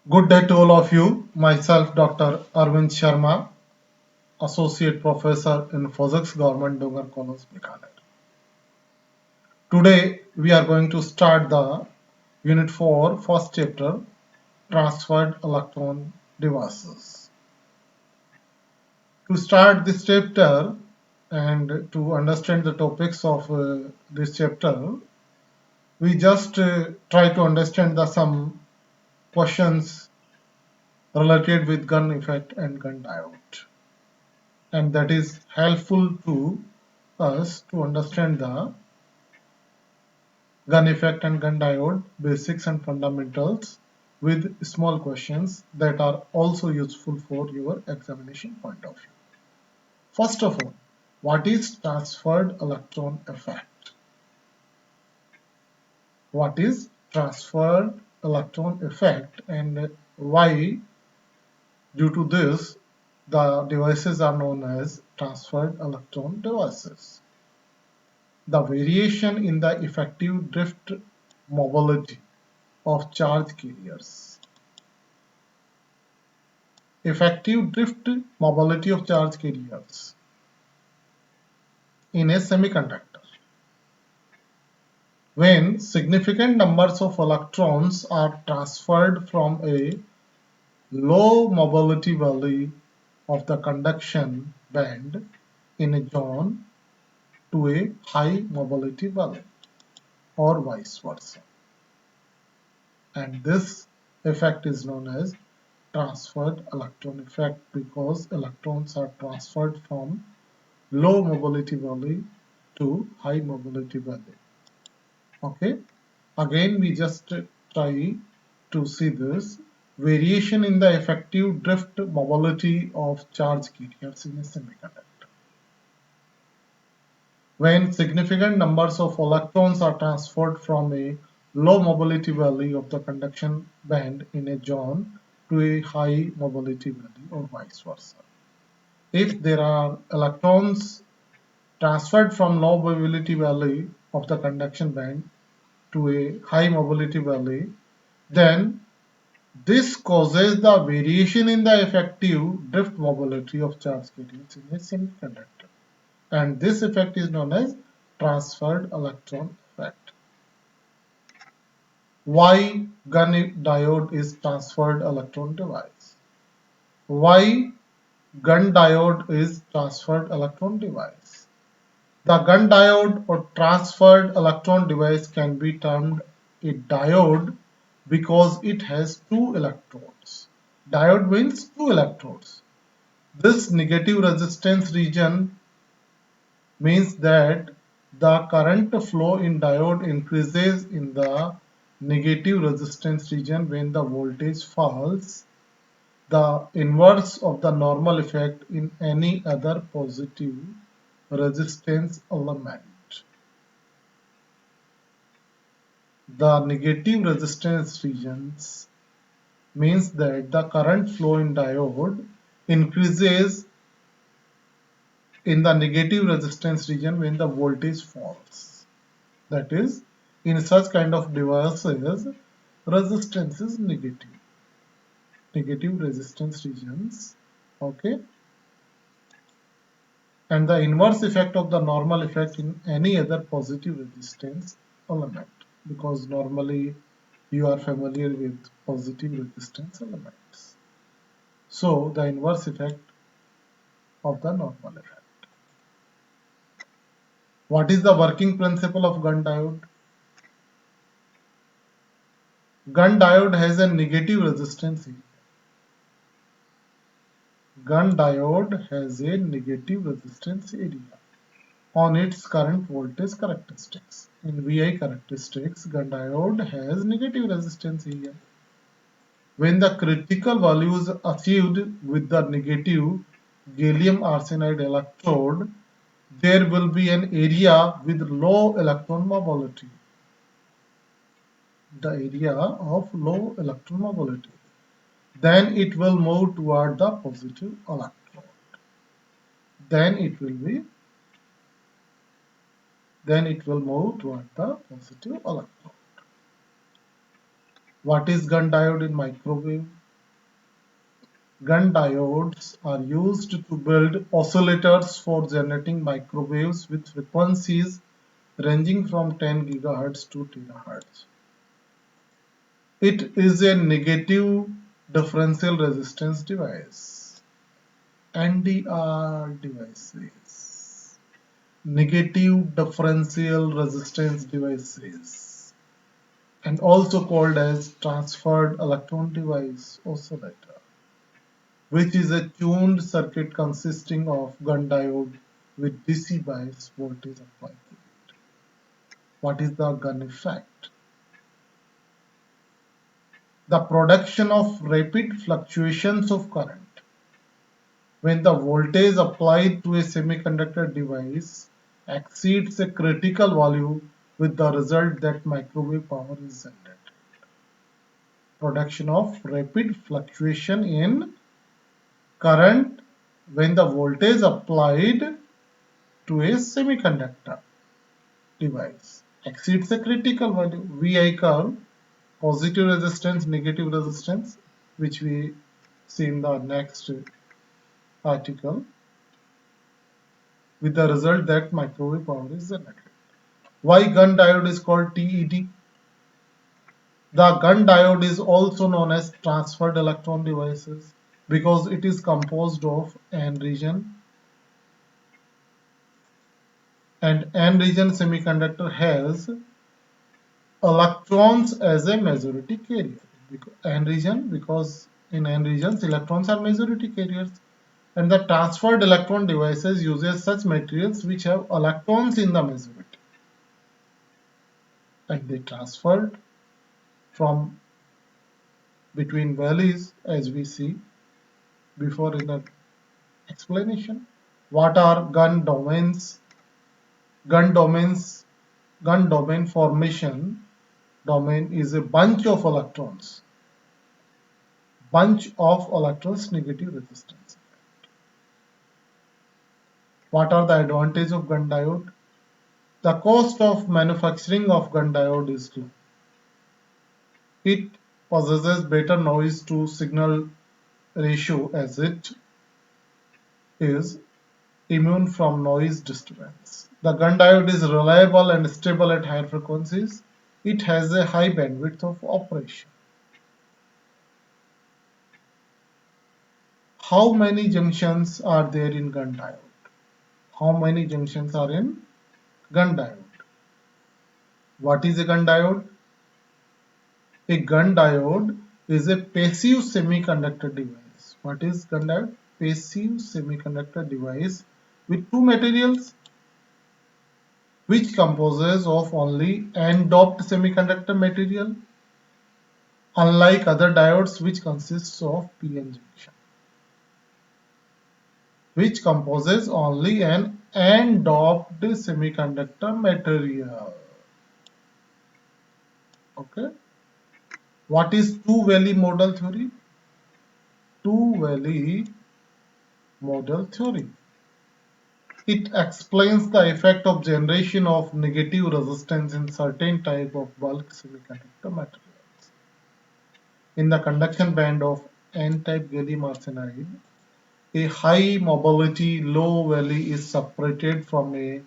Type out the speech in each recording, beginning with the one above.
Good day to all of you. Myself, Dr. Arvind Sharma, Associate Professor in Physics, Government Dongar College, Bikaner. Today, we are going to start the Unit 4, first chapter, Transferred Electron Devices. To start this chapter and to understand the topics of this chapter, we just try to understand some questions related with gun effect and gun diode. And that is helpful to us to understand the gun effect and gun diode basics and fundamentals with small questions that are also useful for your examination point of view. First of all, what is transferred electron effect? What is transferred electron effect and why due to this the devices are known as transferred electron devices? The variation in the effective drift mobility of charge carriers. Effective drift mobility of charge carriers in a semiconductor. When significant numbers of electrons are transferred from a low mobility valley of the conduction band in a zone to a high mobility valley or vice versa. And this effect is known as transferred electron effect because electrons are transferred from low mobility valley to high mobility valley. Okay, again we just try to see this variation in the effective drift mobility of charge carriers in a semiconductor. When significant numbers of electrons are transferred from a low mobility valley of the conduction band in a zone to a high mobility valley or vice versa. If there are electrons transferred from low mobility valley of the conduction band to a high mobility valley, then this causes the variation in the effective drift mobility of charge carriers in a semiconductor. And this effect is known as transferred electron effect. Why gun diode is transferred electron device? Why gun diode is transferred electron device? The gun diode or transferred electron device can be termed a diode because it has two electrodes. Diode means two electrodes. This negative resistance region means that the current flow in diode increases in the negative resistance region when the voltage falls, the inverse of the normal effect in any other positive resistance element. The negative resistance regions means that the current flow in diode increases in the negative resistance region when the voltage falls. That is, in such kind of devices, resistance is negative. Negative resistance regions, okay? And the inverse effect of the normal effect in any other positive resistance element, because normally you are familiar with positive resistance elements. So the inverse effect of the normal effect. What is the working principle of gun diode? Gun diode has a negative resistance. Gun diode has a negative resistance area on its current voltage characteristics. In VI characteristics, gun diode has negative resistance area. When the critical value is achieved with the negative gallium arsenide electrode, there will be an area with low electron mobility. The area of low electron mobility. Then it will move toward the positive electron. Then it will move toward the positive electron. What is gun diode in microwave? Gun diodes are used to build oscillators for generating microwaves with frequencies ranging from 10 GHz to terahertz. It is a negative differential resistance device. NDR devices. Negative differential resistance devices, and also called as transferred electron device oscillator, which is a tuned circuit consisting of gun diode with DC bias voltage applied to it. What is the gun effect? The production of rapid fluctuations of current when the voltage applied to a semiconductor device exceeds a critical value, with the result that microwave power is generated. Production of rapid fluctuation in current when the voltage applied to a semiconductor device exceeds a critical value. VI curve, positive resistance, negative resistance, which we see in the next article, with the result that microwave power is generated. Why gun diode is called TED? The gun diode is also known as transferred electron devices because it is composed of N region, and N region semiconductor has electrons as a majority carrier. N region, because in N regions electrons are majority carriers, and the transferred electron devices uses such materials which have electrons in the majority, and they transferred from between valleys, as we see before in the explanation. What are gun domains? Gun domains, gun domain formation domain is a bunch of electrons negative resistance. What are the advantages of gun diode? The cost of manufacturing of gun diode is low. It possesses better noise to signal ratio as it is immune from noise disturbance. The gun diode is reliable and stable at higher frequencies. It has a high bandwidth of operation. How many junctions are there in gun diode? How many junctions are in gun diode? What is a gun diode? A gun diode is a passive semiconductor device. What is gun diode? Passive semiconductor device with two materials which composes of only n-doped semiconductor material, unlike other diodes which consists of p-n junction, which composes only an n-doped semiconductor material. Okay. What is two-valley model theory? Two-valley model theory. It explains the effect of generation of negative resistance in certain type of bulk semiconductor materials. In the conduction band of n-type gallium arsenide, a high mobility low valley is separated from a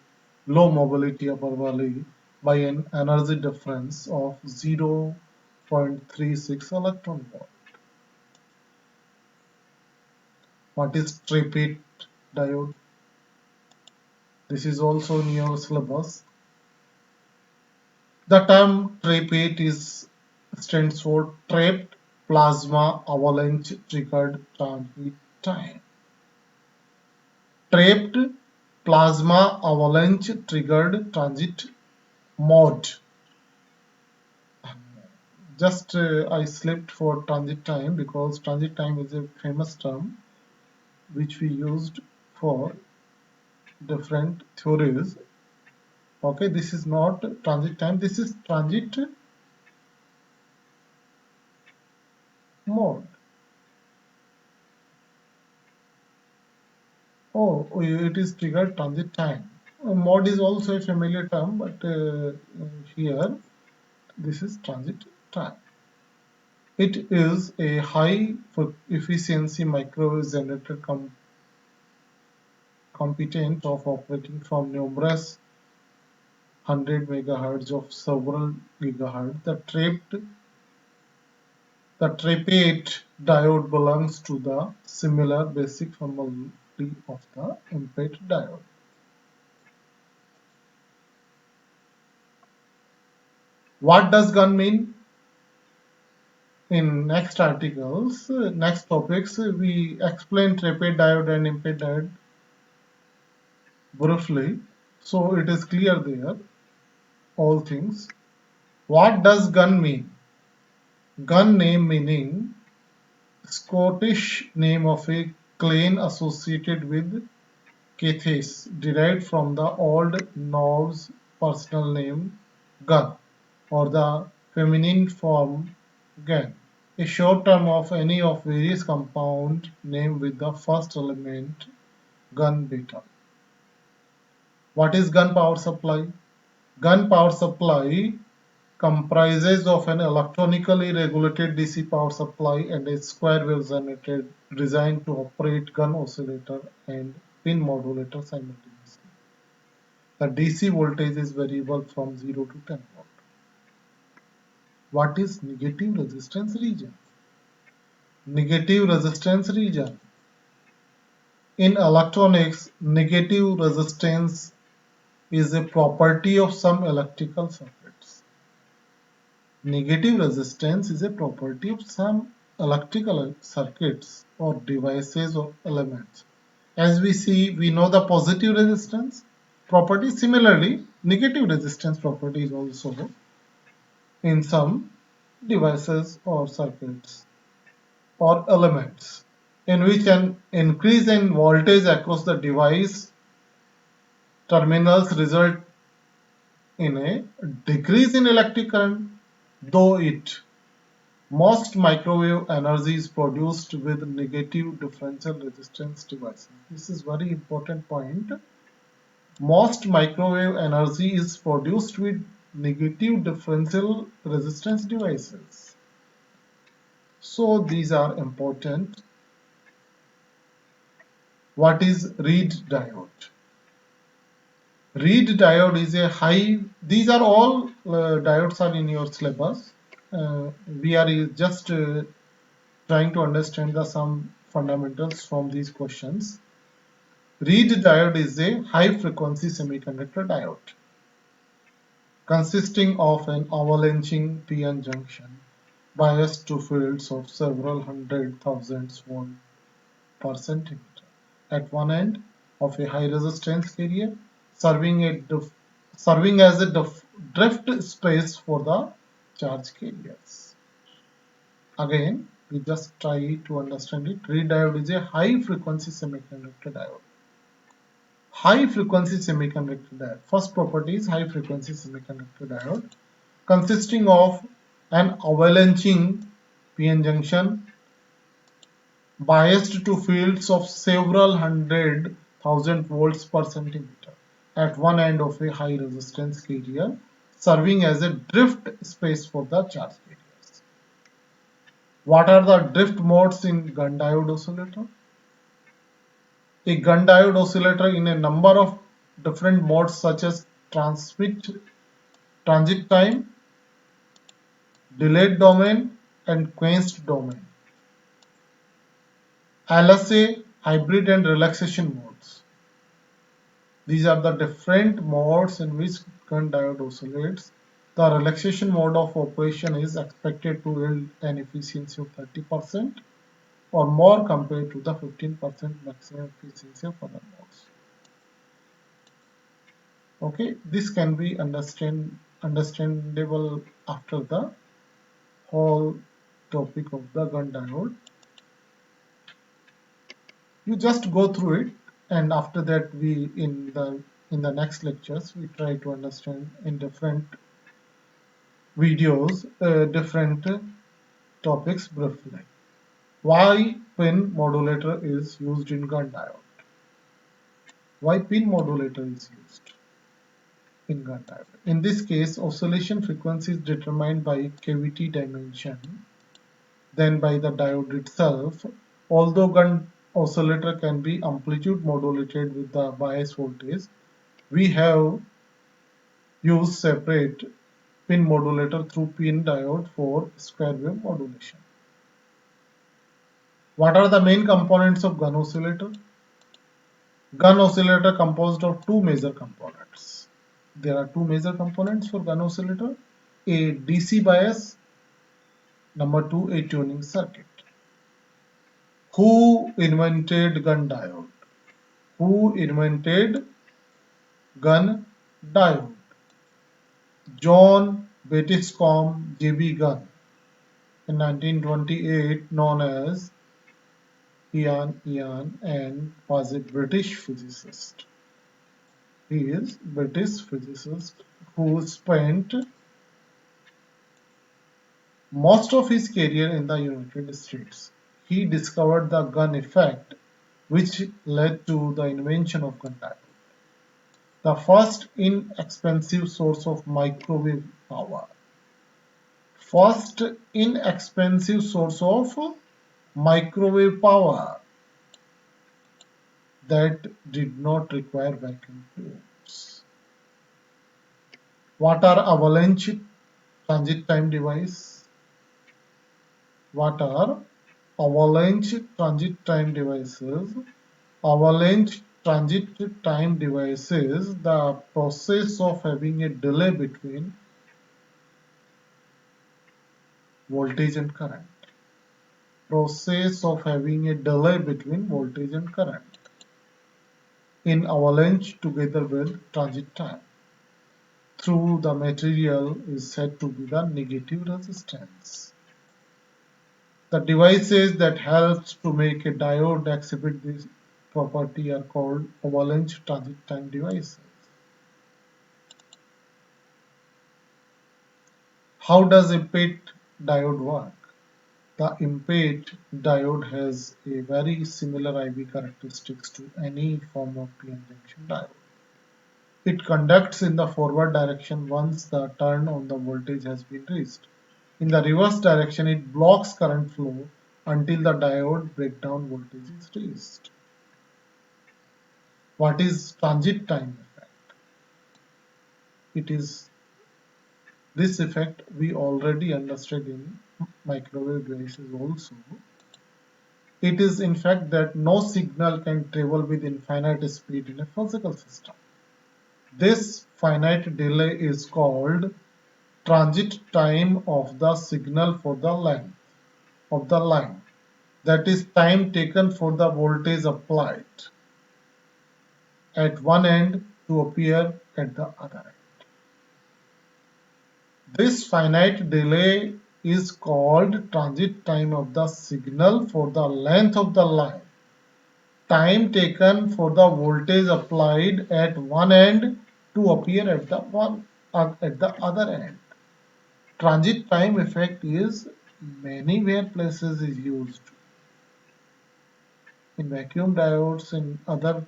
low mobility upper valley by an energy difference of 0.36 electron volt. What is triplet diode? This is also in your syllabus. The term triplet stands for trapped plasma avalanche triggered transit time. Trapped plasma avalanche triggered transit mode. Just I slipped for transit time because transit time is a famous term which we used for different theories. Okay, this is not transit time, this is transit mode. Oh, it is triggered transit time. Mode is also a familiar term, but here this is transit time. It is a high efficiency microwave generator competent of operating from numerous 100 megahertz of several gigahertz. The trippate diode belongs to the similar basic family of the IMPET diode. What does GUN mean? In next articles, next topics, we explain trippate diode and IMPET diode briefly, so it is clear there, all things. What does GUN mean? GUN name meaning Scottish name of a clan associated with Caithness, derived from the Old Norse personal name Gun, or the feminine form Gan, a short term of any of various compound name with the first element gun beta. What is gun power supply? Gun power supply comprises of an electronically regulated DC power supply and a square wave generator designed to operate gun oscillator and pin modulator simultaneously. The DC voltage is variable from 0 to 10 volt. What is negative resistance region? Negative resistance region. In electronics, negative resistance is a property of some electrical circuits. Negative resistance is a property of some electrical circuits or devices or elements. As we see, we know the positive resistance property. Similarly, negative resistance property is also in some devices or circuits or elements in which an increase in voltage across the device terminals result in a decrease in electric current, though it most microwave energy is produced with negative differential resistance devices. This is very important point. Most microwave energy is produced with negative differential resistance devices. So these are important. What is Reed diode? Reed diode is a high, these are all diodes are in your syllabus. We are just trying to understand some fundamentals from these questions. Reed diode is a high frequency semiconductor diode consisting of an avalanching p-n junction biased to fields of several hundred thousands volt per centimeter at one end of a high resistance carrier, serving as a drift space for the charge carriers. Again, we just try to understand it. Reed diode is a high frequency semiconductor diode. High frequency semiconductor diode. First property is high frequency semiconductor diode consisting of an avalanching p-n junction biased to fields of several hundred thousand volts per centimeter at one end of a high resistance carrier, serving as a drift space for the charge carriers. What are the drift modes in gun diode oscillator? A gun diode oscillator in a number of different modes such as transit time, delayed domain, and quenched domain. LSA, hybrid and relaxation modes. These are the different modes in which gun diode oscillates. The relaxation mode of operation is expected to yield an efficiency of 30% or more compared to the 15% maximum efficiency of other modes. Okay, this can be understandable after the whole topic of the gun diode. You just go through it, and after that we in the next lectures we try to understand in different videos different topics briefly. Why pin modulator is used in gun diode? Why pin modulator is used in gun diode? In this case, oscillation frequency is determined by cavity dimension than by the diode itself. Although gun oscillator can be amplitude modulated with the bias voltage, we have used separate pin modulator through pin diode for square wave modulation. What are the main components of gun oscillator? Gun oscillator composed of two major components. There are two major components for gun oscillator: a DC bias, number two, a tuning circuit. Who invented gun diode? Who invented gun diode? John Battiscombe J.B. Gunn in 1928, known as Ian, and was a British physicist. He is British physicist who spent most of his career in the United States. He discovered the gun effect, which led to the invention of gun diode, the first inexpensive source of microwave power. First inexpensive source of microwave power that did not require vacuum tubes. What are avalanche transit time devices? What are avalanche transit time devices? Avalanche transit time devices, the process of having a delay between voltage and current. Process of having a delay between voltage and current in avalanche together with transit time through the material is said to be the negative resistance. The devices that helps to make a diode exhibit this property are called avalanche transit time devices. How does IMPET diode work? The IMPET diode has a very similar IV characteristics to any form of PN junction diode. It conducts in the forward direction once the turn on the voltage has been reached. In the reverse direction, it blocks current flow until the diode breakdown voltage is reached. What is transit time effect? It is this effect we already understood in microwave devices also. It is in fact that no signal can travel with infinite speed in a physical system. This finite delay is called transit time of the signal for the length of the line. That is time taken for the voltage applied at one end to appear at the other end. This finite delay is called transit time of the signal for the length of the line. Time taken for the voltage applied at one end to appear at the other end. Transit time effect is many where places is used. In vacuum diodes and other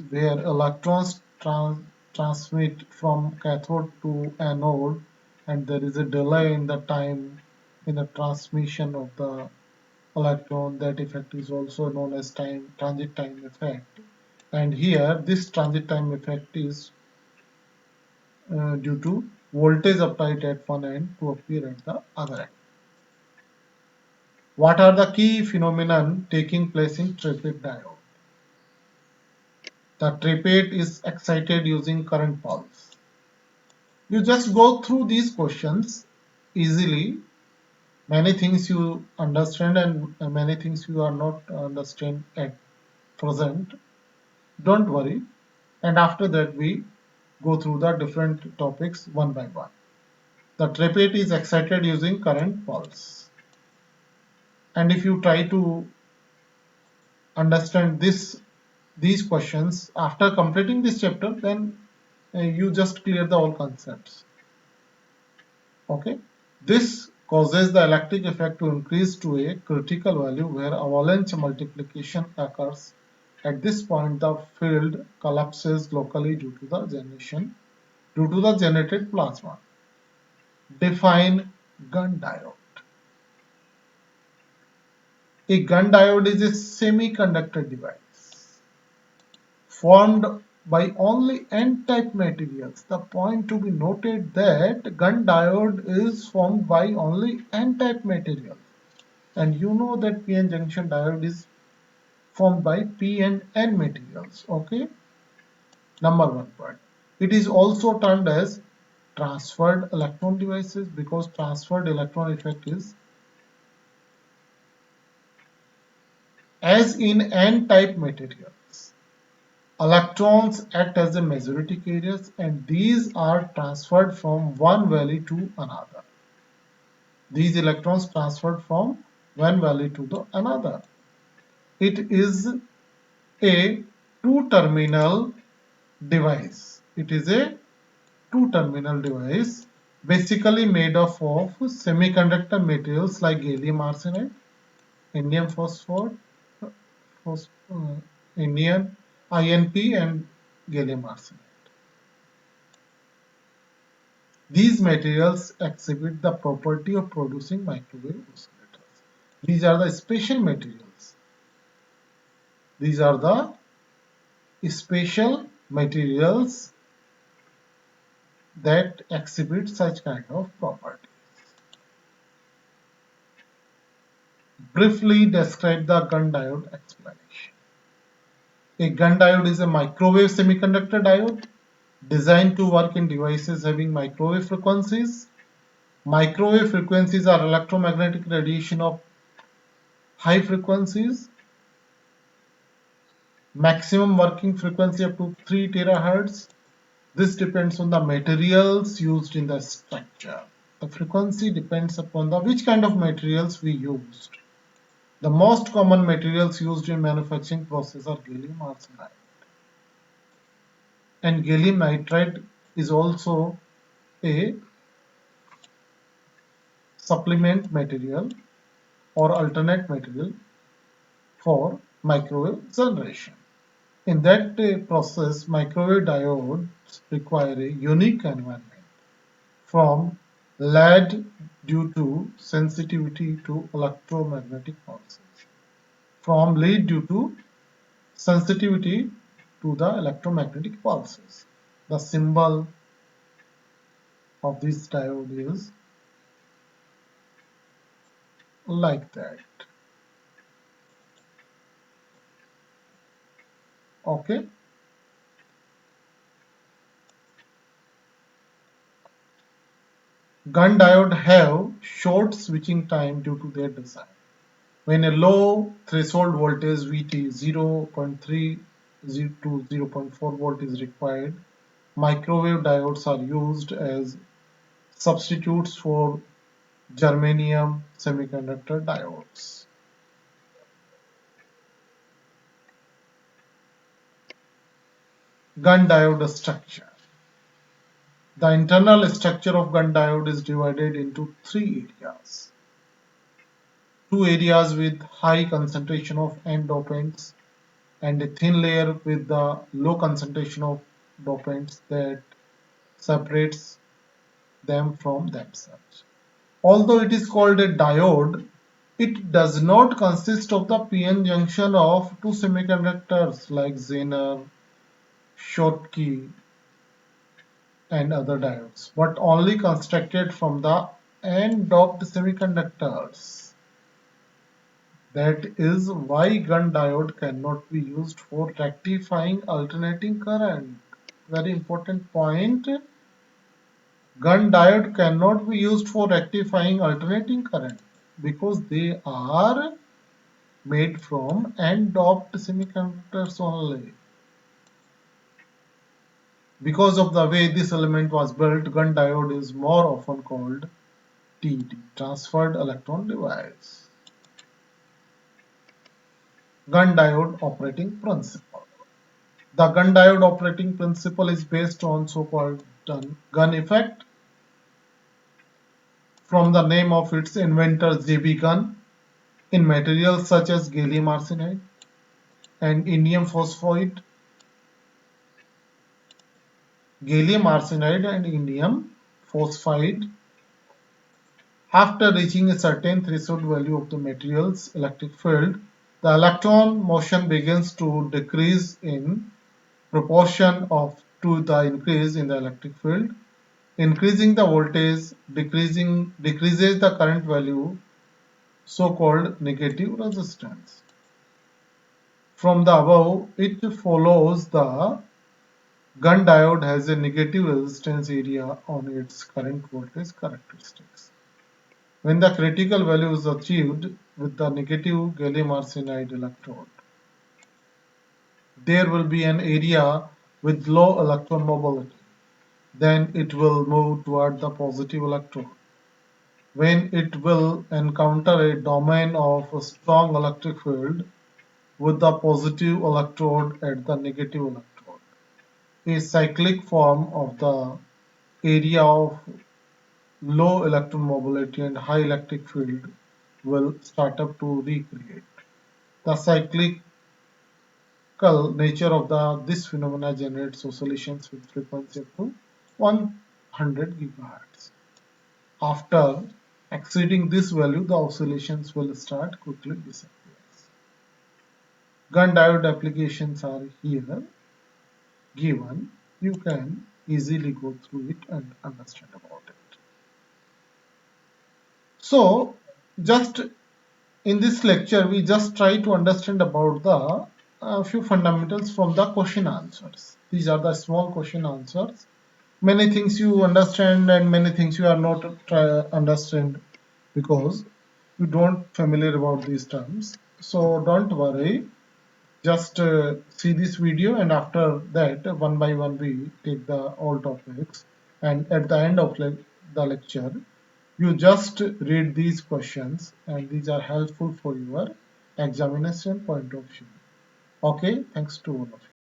where electrons transmit from cathode to anode and there is a delay in the time in the transmission of the electron, that effect is also known as transit time effect. And here this transit time effect is due to voltage applied at one end to appear at the other end. What are the key phenomenon taking place in triplete diode? The triplet is excited using current pulse. You just go through these questions easily. Many things you understand and many things you are not understand at present. Don't worry. And after that we go through the different topics one by one. The triplet is excited using current pulse. And if you try to understand these questions after completing this chapter, then you just clear the all concepts. Okay, this causes the electric effect to increase to a critical value where avalanche multiplication occurs. At this point, the field collapses locally due to the generated plasma. Define gun diode. A gun diode is a semiconductor device formed by only n-type materials. The point to be noted that gun diode is formed by only n-type material, and you know that p-n junction diode is formed by p and n materials. Okay, number one point. It is also termed as transferred electron devices because transferred electron effect is as in n-type materials. Electrons act as the majority carriers and these are transferred from one value to another. These electrons transferred from one value to the another. It is a two-terminal device. It is a two-terminal device basically made up of semiconductor materials like gallium arsenide, indium phosphide, indium INP and gallium arsenide. These materials exhibit the property of producing microwave oscillators. These are the special materials. These are the special materials that exhibit such kind of property. Briefly describe the gun diode explanation. A gun diode is a microwave semiconductor diode designed to work in devices having microwave frequencies. Microwave frequencies are electromagnetic radiation of high frequencies. Maximum working frequency up to 3 terahertz. This depends on the materials used in the structure. The frequency depends upon the which kind of materials we used. The most common materials used in manufacturing process are gallium arsenide. And gallium nitride is also a supplement material or alternate material for microwave generation. In that process, microwave diodes require a unique environment from lead due to sensitivity to electromagnetic pulses, from lead due to sensitivity to the electromagnetic pulses. The symbol of this diode is like that. Okay. Gun diode have short switching time due to their design. When a low threshold voltage VT 0.3 to 0.4 volt is required, microwave diodes are used as substitutes for germanium semiconductor diodes. Gun diode structure. The internal structure of gun diode is divided into three areas. Two areas with high concentration of N dopants and a thin layer with the low concentration of dopants that separates them from themselves. Although it is called a diode, it does not consist of the p-n junction of two semiconductors like Zener, Schottky, and other diodes, but only constructed from the n-doped semiconductors. That is why gun diode cannot be used for rectifying alternating current. Very important point. Gun diode cannot be used for rectifying alternating current because they are made from n-doped semiconductors only. Because of the way this element was built, gun diode is more often called TED, transferred electron device. Gun diode operating principle. The gun diode operating principle is based on so-called gun effect from the name of its inventor J.B. Gunn in materials such as gallium arsenide and indium phosphide. Gallium arsenide and indium phosphide After reaching a certain threshold value of the material's electric field, the electron motion begins to decrease in proportion to the increase in the electric field. Increasing the voltage decreases the current value, so-called negative resistance. From the above, it follows the gun diode has a negative resistance area on its current voltage characteristics. When the critical value is achieved with the negative gallium arsenide electrode, there will be an area with low electron mobility. Then it will move toward the positive electrode. When it will encounter a domain of a strong electric field with the positive electrode at the negative electrode, a cyclic form of the area of low electron mobility and high electric field will start up to recreate. The cyclical nature of this phenomena generates oscillations with frequency up to 100 gigahertz. After exceeding this value, the oscillations will start quickly disappear. Gun diode applications are here given. You can easily go through it and understand about it. So, just in this lecture, we just try to understand about the few fundamentals from the question answers. These are the small question answers. Many things you understand and many things you are not understand because you don't familiar about these terms. So don't worry. Just see this video and after that one by one we take the all topics, and at the end of the lecture you just read these questions and these are helpful for your examination point of view. Okay, thanks to all of you.